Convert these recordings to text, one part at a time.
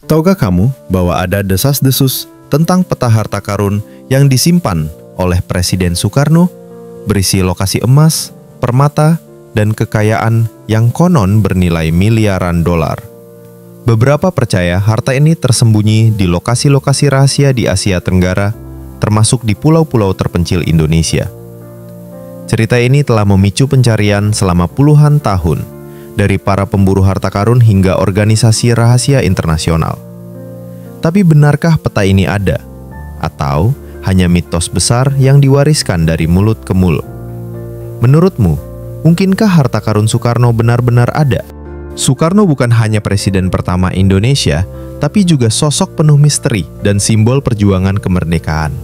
Tahukah kamu bahwa ada desas-desus tentang peta harta karun yang disimpan oleh Presiden Soekarno berisi lokasi emas, permata, dan kekayaan yang konon bernilai miliaran dolar? Beberapa percaya harta ini tersembunyi di lokasi-lokasi rahasia di Asia Tenggara, termasuk di pulau-pulau terpencil Indonesia. Cerita ini telah memicu pencarian selama puluhan tahun dari para pemburu harta karun hingga organisasi rahasia internasional. Tapi benarkah peta ini ada? Atau hanya mitos besar yang diwariskan dari mulut ke mulut? Menurutmu, mungkinkah harta karun Soekarno benar-benar ada? Soekarno bukan hanya presiden pertama Indonesia, tapi juga sosok penuh misteri dan simbol perjuangan kemerdekaan.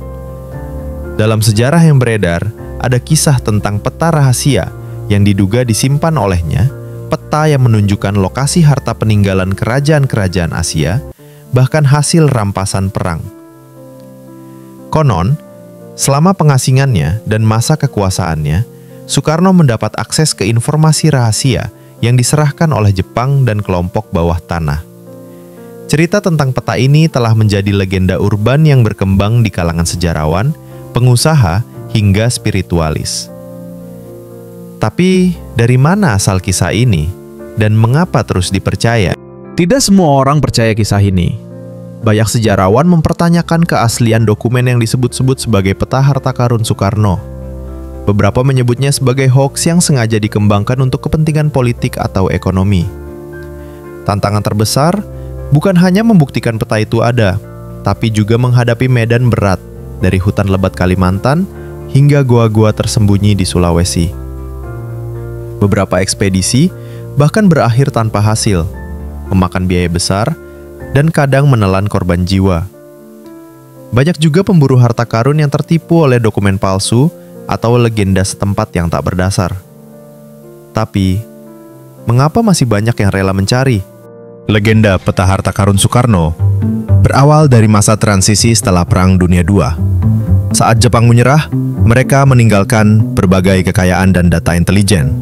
Dalam sejarah yang beredar, ada kisah tentang peta rahasia yang diduga disimpan olehnya, peta yang menunjukkan lokasi harta peninggalan kerajaan-kerajaan Asia, bahkan hasil rampasan perang. Konon, selama pengasingannya dan masa kekuasaannya, Soekarno mendapat akses ke informasi rahasia yang diserahkan oleh Jepang dan kelompok bawah tanah. Cerita tentang peta ini telah menjadi legenda urban yang berkembang di kalangan sejarawan, pengusaha, hingga spiritualis. Tapi, dari mana asal kisah ini? Dan mengapa terus dipercaya? Tidak semua orang percaya kisah ini. Banyak sejarawan mempertanyakan keaslian dokumen yang disebut-sebut sebagai peta harta karun Soekarno. Beberapa menyebutnya sebagai hoaks yang sengaja dikembangkan untuk kepentingan politik atau ekonomi. Tantangan terbesar bukan hanya membuktikan peta itu ada, tapi juga menghadapi medan berat dari hutan lebat Kalimantan hingga goa-goa tersembunyi di Sulawesi. Beberapa ekspedisi bahkan berakhir tanpa hasil, memakan biaya besar, dan kadang menelan korban jiwa. Banyak juga pemburu harta karun yang tertipu oleh dokumen palsu atau legenda setempat yang tak berdasar. Tapi, mengapa masih banyak yang rela mencari? Legenda peta harta karun Soekarno berawal dari masa transisi setelah Perang Dunia II. Saat Jepang menyerah, mereka meninggalkan berbagai kekayaan dan data intelijen.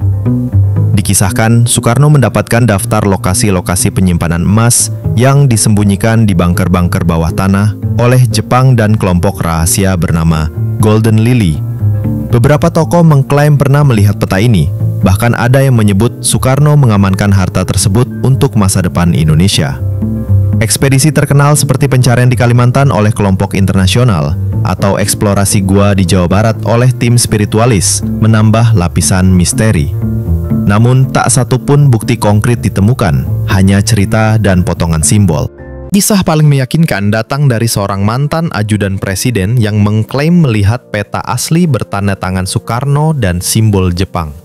Dikisahkan, Soekarno mendapatkan daftar lokasi-lokasi penyimpanan emas yang disembunyikan di bunker-bunker bawah tanah oleh Jepang dan kelompok rahasia bernama Golden Lily. Beberapa tokoh mengklaim pernah melihat peta ini, bahkan ada yang menyebut Soekarno mengamankan harta tersebut untuk masa depan Indonesia. Ekspedisi terkenal seperti pencarian di Kalimantan oleh kelompok internasional atau eksplorasi gua di Jawa Barat oleh tim spiritualis menambah lapisan misteri. Namun tak satupun bukti konkret ditemukan, hanya cerita dan potongan simbol. Kisah paling meyakinkan datang dari seorang mantan ajudan presiden yang mengklaim melihat peta asli bertanda tangan Soekarno dan simbol Jepang.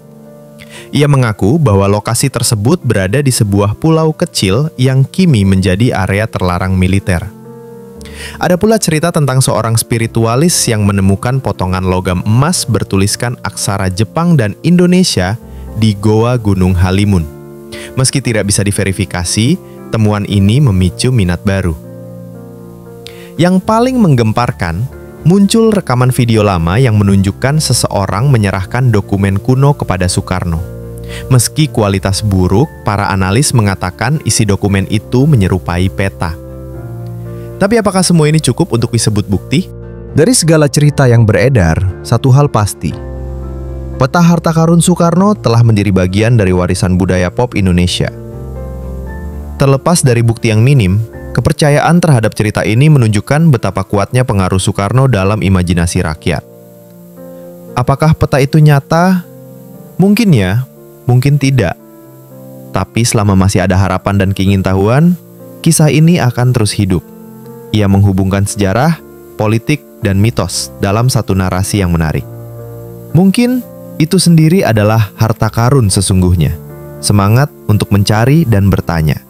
Ia mengaku bahwa lokasi tersebut berada di sebuah pulau kecil yang kini menjadi area terlarang militer. Ada pula cerita tentang seorang spiritualis yang menemukan potongan logam emas bertuliskan aksara Jepang dan Indonesia di Goa Gunung Halimun. Meski tidak bisa diverifikasi, temuan ini memicu minat baru. Yang paling menggemparkan, muncul rekaman video lama yang menunjukkan seseorang menyerahkan dokumen kuno kepada Soekarno. Meski kualitas buruk, para analis mengatakan isi dokumen itu menyerupai peta. Tapi apakah semua ini cukup untuk disebut bukti? Dari segala cerita yang beredar, satu hal pasti. Peta harta karun Soekarno telah menjadi bagian dari warisan budaya pop Indonesia. Terlepas dari bukti yang minim, kepercayaan terhadap cerita ini menunjukkan betapa kuatnya pengaruh Soekarno dalam imajinasi rakyat. Apakah peta itu nyata? Mungkin ya, mungkin tidak. Tapi selama masih ada harapan dan keingintahuan, kisah ini akan terus hidup. Ia menghubungkan sejarah, politik, dan mitos dalam satu narasi yang menarik. Mungkin itu sendiri adalah harta karun sesungguhnya. Semangat untuk mencari dan bertanya.